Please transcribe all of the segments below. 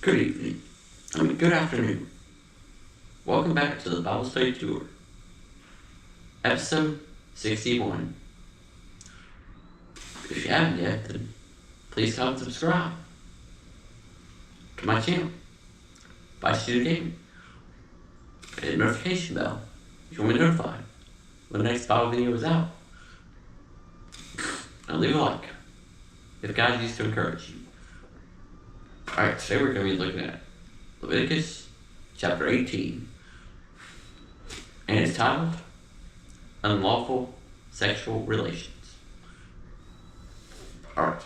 Good evening. Good afternoon. Welcome back to the Bible Study Tour, episode 61. If you haven't yet, then please come subscribe to my channel by shooting hit the notification bell if you want to be notified when the next Bible video is out. And leave a like if God used to encourage you. Alright, today we're going to be looking at Leviticus chapter 18, and it's titled Unlawful Sexual Relations. Alright,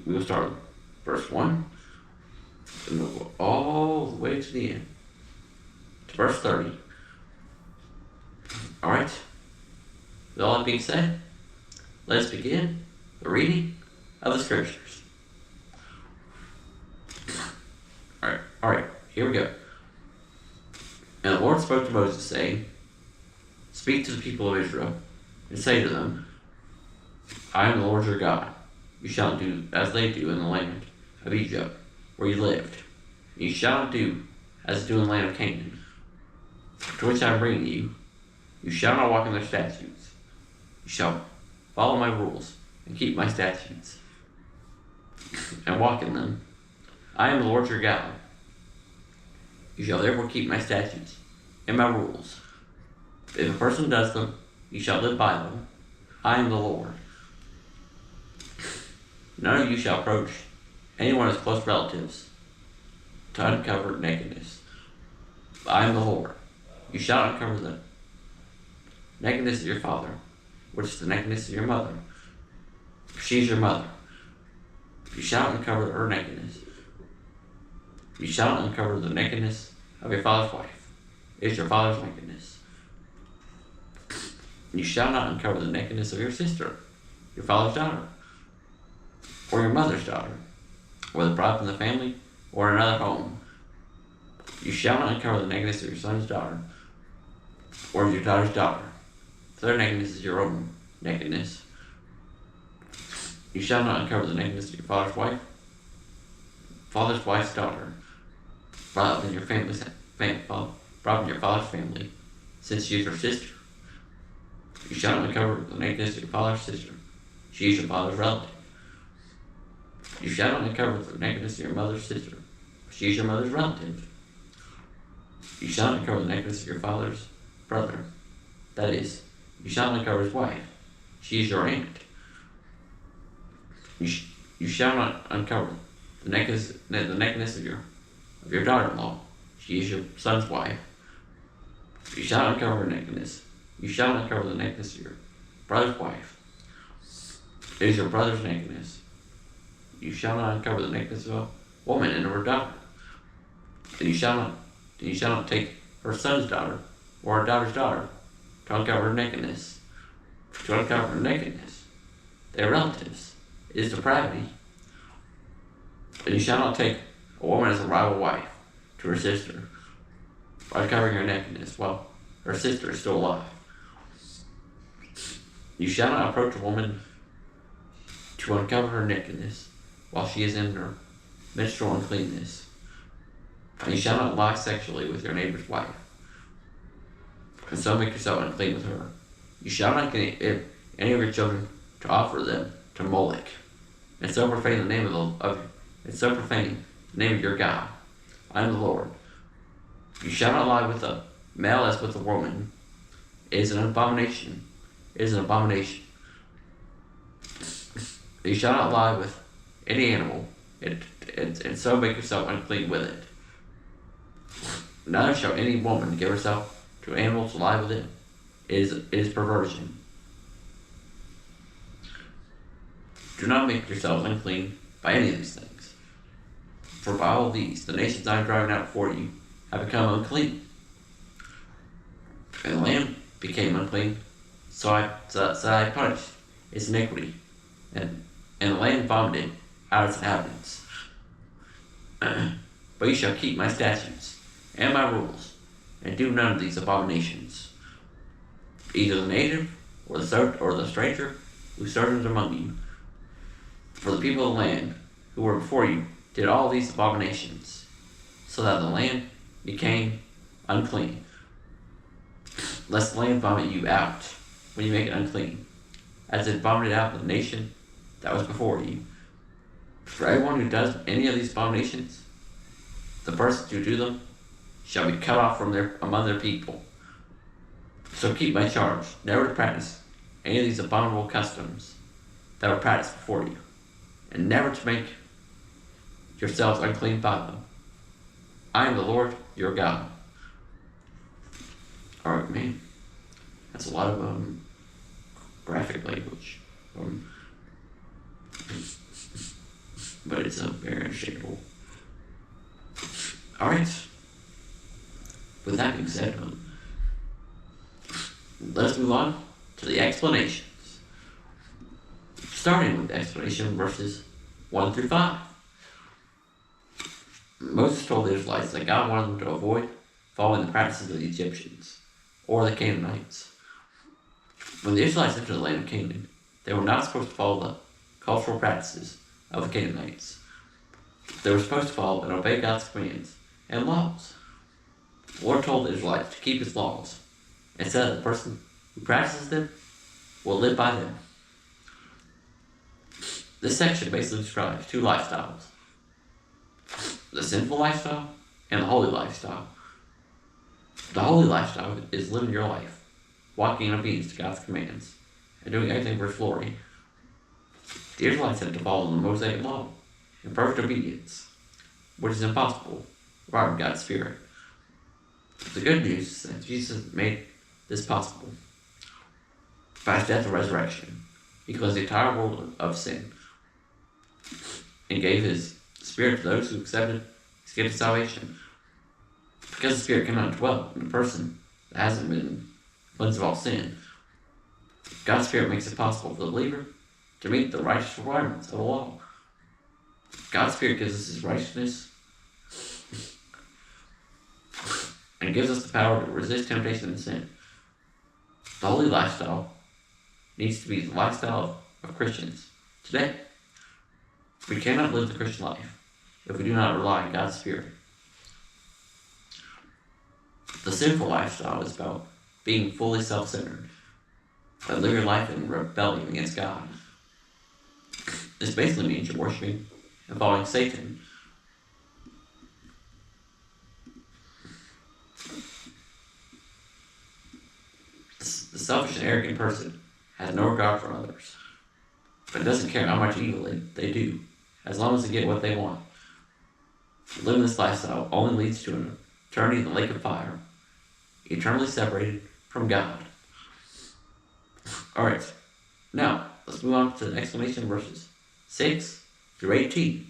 we'll start with verse 1, and we'll go all the way to the end, to verse 30. Alright, with all that being said, let's begin the reading of the scriptures. Alright, here we go. And the Lord spoke to Moses, saying, Speak to the people of Israel, and say to them, I am the Lord your God. You shall not do as they do in the land of Egypt, where you lived. You shall not do as they do in the land of Canaan, to which I am bringing you. You shall not walk in their statutes. You shall follow my rules, and keep my statutes, and walk in them. I am the Lord your God. You shall therefore keep my statutes and my rules. If a person does them, you shall live by them. I am the Lord. None of you shall approach any one of his close relatives to uncover nakedness. I am the Lord. You shall uncover the nakedness of your father, which is the nakedness of your mother. She is your mother. You shall uncover her nakedness. You shall not uncover the nakedness of your father's wife. It is your father's nakedness. You shall not uncover the nakedness of your sister, your father's daughter, or your mother's daughter, whether brought from the family or in another home. You shall not uncover the nakedness of your son's daughter, or your daughter's daughter. For their nakedness is your own nakedness. You shall not uncover the nakedness of your father's wife, father's wife's daughter, brought up in your brought in your father's family, since she is your sister. You shall not uncover the nakedness of your father's sister. She is your father's relative. You shall not uncover the nakedness of your mother's sister. She is your mother's relative. You shall not uncover the nakedness of your father's brother. That is, you shall not uncover his wife. She is your aunt. You shall not uncover the nakedness of your daughter-in-law. She is your son's wife. You shall not uncover her nakedness. You shall not uncover the nakedness of your brother's wife. It is your brother's nakedness. You shall not uncover the nakedness of a woman and of her daughter. And you shall not take her son's daughter or her daughter's daughter to uncover her nakedness. To uncover her nakedness. They are relatives. It is depravity. And you shall not take a woman as a rival wife to her sister by covering her nakedness while her sister is still alive. You shall not approach a woman to uncover her nakedness while she is in her menstrual uncleanness. And you shall not lie sexually with your neighbor's wife, and so make yourself unclean with her. You shall not get any of your children to offer them to Molech, and so profane the name of your God. I am the Lord. You shall not lie with a male as with a woman. It is an abomination. It is an abomination. You shall not lie with any animal, and so make yourself unclean with it. Neither shall any woman give herself to an animal to lie with it. It is perversion. Do not make yourselves unclean by any of these things. For by all these, the nations I am driving out before you have become unclean. And the land became unclean, so I punished its iniquity, and the land vomited out its inhabitants. But you shall keep my statutes and my rules, and do none of these abominations. Either the native or the stranger who sojourns among you. For the people of the land who were before you did all these abominations, so that the land became unclean. Lest the land vomit you out when you make it unclean, as it vomited out the nation that was before you. For everyone who does any of these abominations, the persons who do them shall be cut off among their people. So keep my charge, never to practice any of these abominable customs that were practiced before you, and never to make yourselves unclean by them. I am the Lord your God. Alright, man. That's a lot of graphic language. But it's very understandable. Alright. With that being said, let's move on to the explanations. Starting with the explanation verses 1 through 5. Moses told the Israelites that God wanted them to avoid following the practices of the Egyptians or the Canaanites. When the Israelites entered the land of Canaan, they were not supposed to follow the cultural practices of the Canaanites. They were supposed to follow and obey God's commands and laws. The Lord told the Israelites to keep his laws, and said that the person who practices them will live by them. This section basically describes two lifestyles: the sinful lifestyle and the holy lifestyle. The holy lifestyle is living your life, walking in obedience to God's commands, and doing everything for his glory. The Israelites had to follow the Mosaic law in perfect obedience, which is impossible apart from God's Spirit. The good news is that Jesus made this possible. By his death and resurrection, he cleansed the entire world of sin and gave his Spirit to those who accepted his gift of salvation. Because the Spirit cannot dwell in a person that hasn't been cleansed of all sin, God's Spirit makes it possible for the believer to meet the righteous requirements of the law. God's Spirit gives us his righteousness and gives us the power to resist temptation and sin. The holy lifestyle needs to be the lifestyle of Christians today. We cannot live the Christian life if we do not rely on God's Spirit. The sinful lifestyle is about being fully self-centered, but live your life in rebellion against God. This basically means you're worshiping and following Satan. The selfish and arrogant person has no regard for others, but doesn't care how much evil they do, as long as they get what they want. Living this lifestyle only leads to an eternity in the lake of fire, eternally separated from God. Alright, now let's move on to the explanation verses 6 through 18.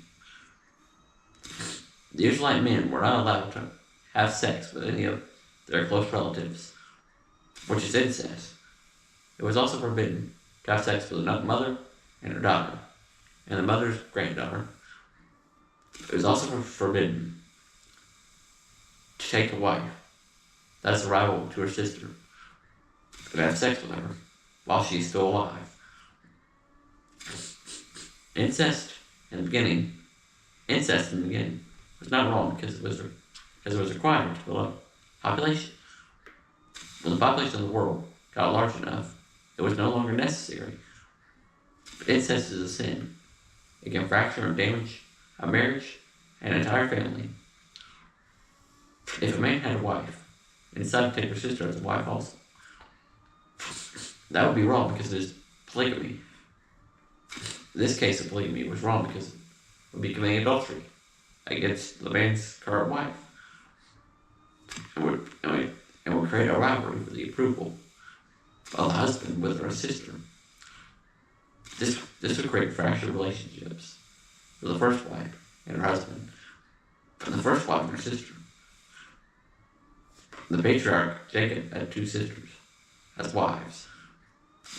The Israelite men were not allowed to have sex with any of their close relatives, which is incest. It was also forbidden to have sex with a mother and her daughter, and the mother's granddaughter. It was also forbidden to take a wife that is a rival to her sister and have sex with her while she is still alive. Incest in the beginning was not wrong because it was required to build up population. When the population of the world got large enough, it was no longer necessary. But incest is a sin. It can fracture and damage a marriage and an entire family. If a man had a wife and decided to take her sister as a wife also, that would be wrong because it is polygamy. In this case of polygamy, it was wrong because it would be committing adultery against the man's current wife, and would create a rivalry for the approval of the husband with her sister. This would create fractured relationships for the first wife and her husband, and the first wife and her sister. The patriarch Jacob had two sisters as wives,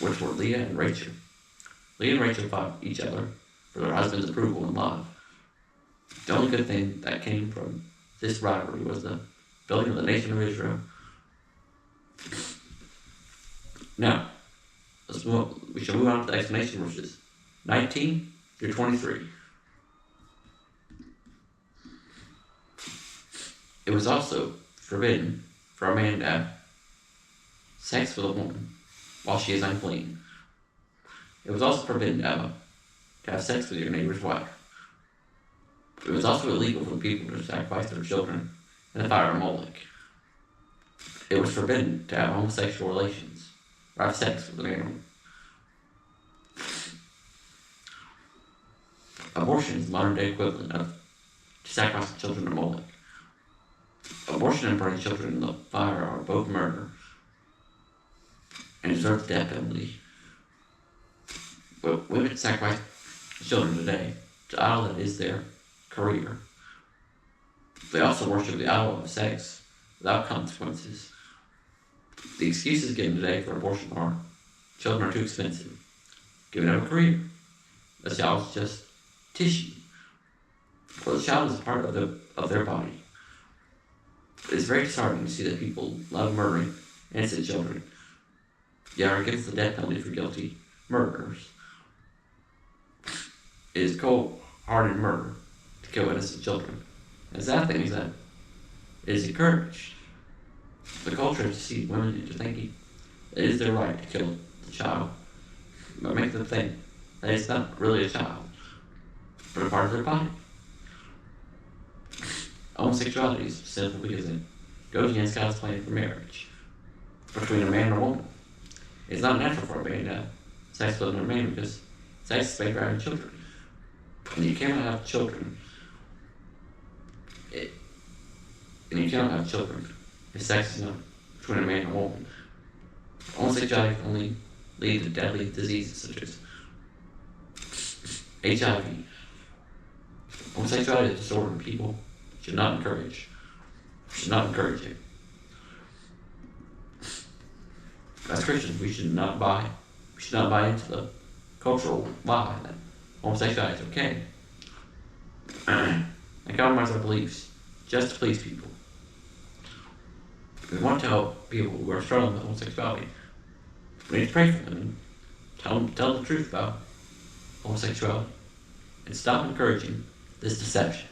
which were Leah and Rachel. Leah and Rachel fought each other for their husband's approval and love. The only good thing that came from this rivalry was the building of the nation of Israel. Now, we shall move on to the explanation verses 19 through 23. It was also forbidden for a man to have sex with a woman while she is unclean. It was also forbidden to have sex with your neighbor's wife. It was also illegal for people to sacrifice their children in the fire of Molech. It was forbidden to have homosexual relations or have sex with a man. Abortion is the modern-day equivalent of sacrificing children to Molech. Abortion and burning children in the fire are both murder and deserve the death penalty. But women sacrifice children today to the idol that is their career. They also worship the idol of sex without consequences. The excuses given today for abortion are children are too expensive, giving up a career, the child is just tissue, or the child is a part of their body. It is very disheartening to see that people love murdering innocent children, yet are against the death penalty for guilty murderers. It is cold-hearted murder to kill innocent children. And the sad thing is that it is encouraged. The culture has deceived women into thinking that it is their right to kill the child, but make them think that it's not really a child, but a part of their body. Homosexuality is sinful because it goes against God's plan for marriage between a man and a woman. It's not natural for a man to have sex with another man because sex is made for having children. And you cannot have children. If sex is not between a man and a woman. Homosexuality can only lead to deadly diseases such as HIV. Homosexuality is a disorder people should not encourage. Should not encourage it. As Christians, we should not buy into the cultural lie that homosexuality is okay, and compromise our beliefs just to please people. We want to help people who are struggling with homosexuality. We need to pray for them and tell the truth about homosexuality and stop encouraging this deception.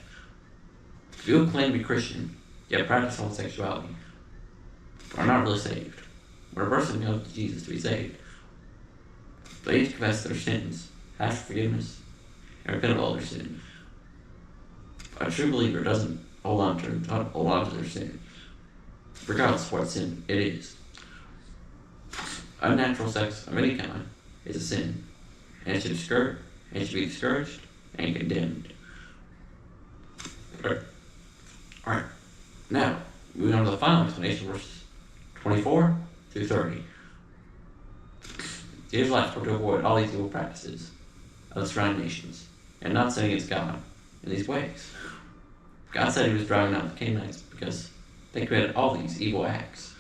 If you claim to be Christian, yet practice homosexuality, are not really saved. When a person comes to Jesus to be saved, they need to confess their sins, ask for forgiveness, and repent of all their sin. A true believer doesn't hold on to their sin, regardless of what sin it is. Unnatural sex of any kind is a sin, and it should be discouraged and condemned. Alright. Now, moving on to the final explanation, verses 24 through 30. The Israelites were to avoid all these evil practices of the surrounding nations, and not sin against God in these ways. God said he was driving out the Canaanites because they committed all these evil acts.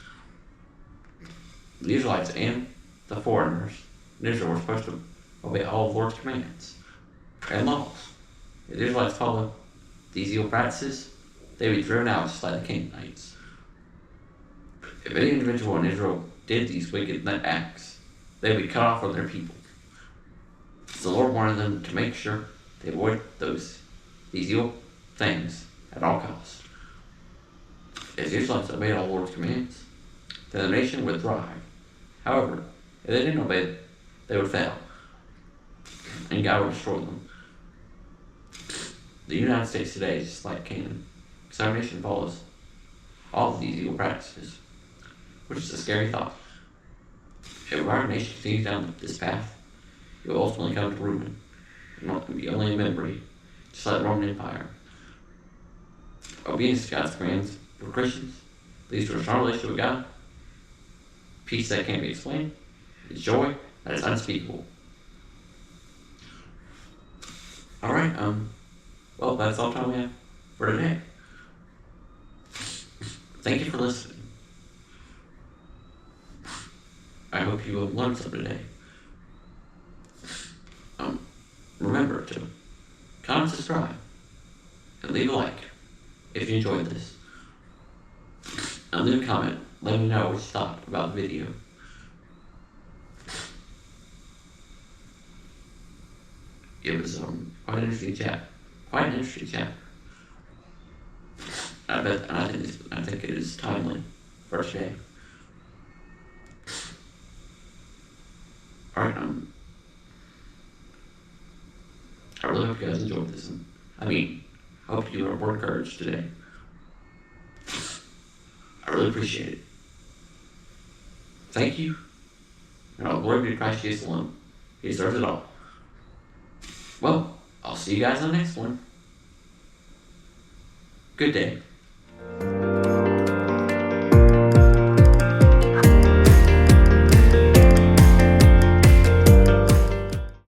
The Israelites and the foreigners in Israel were supposed to obey all of the Lord's commands and laws. If the Israelites followed these evil practices, they would be driven out just like the Canaanites. If any individual in Israel did these wicked acts, they would be cut off from their people. So the Lord wanted them to make sure they avoid these evil things at all costs. If the Israelites obeyed all the Lord's commands, then the nation would thrive. However, if they didn't obey, they would fail, and God would destroy them. The United States today is just like Canaan, because our nation follows all of these evil practices, which is a scary thought. If our nation continues down this path, it will ultimately come to ruin, and be only a memory, just like the Roman Empire. Obedience to God's commands for Christians leads to a strong relationship with God, peace that can't be explained, and joy that is unspeakable. Alright, well, that's all the time we have for today. Thank you for listening. I hope you have learned something today. Remember to comment, subscribe, and leave a like if you enjoyed this. And leave a comment, let me know what you thought about the video. It was quite an interesting chat. I think it is timely for today. Alright, I really hope you guys enjoyed this. I hope you are more encouraged today. I really appreciate it. Thank you. And all glory be to Christ Jesus alone. He deserves it all. Well, I'll see you guys on the next one. Good day.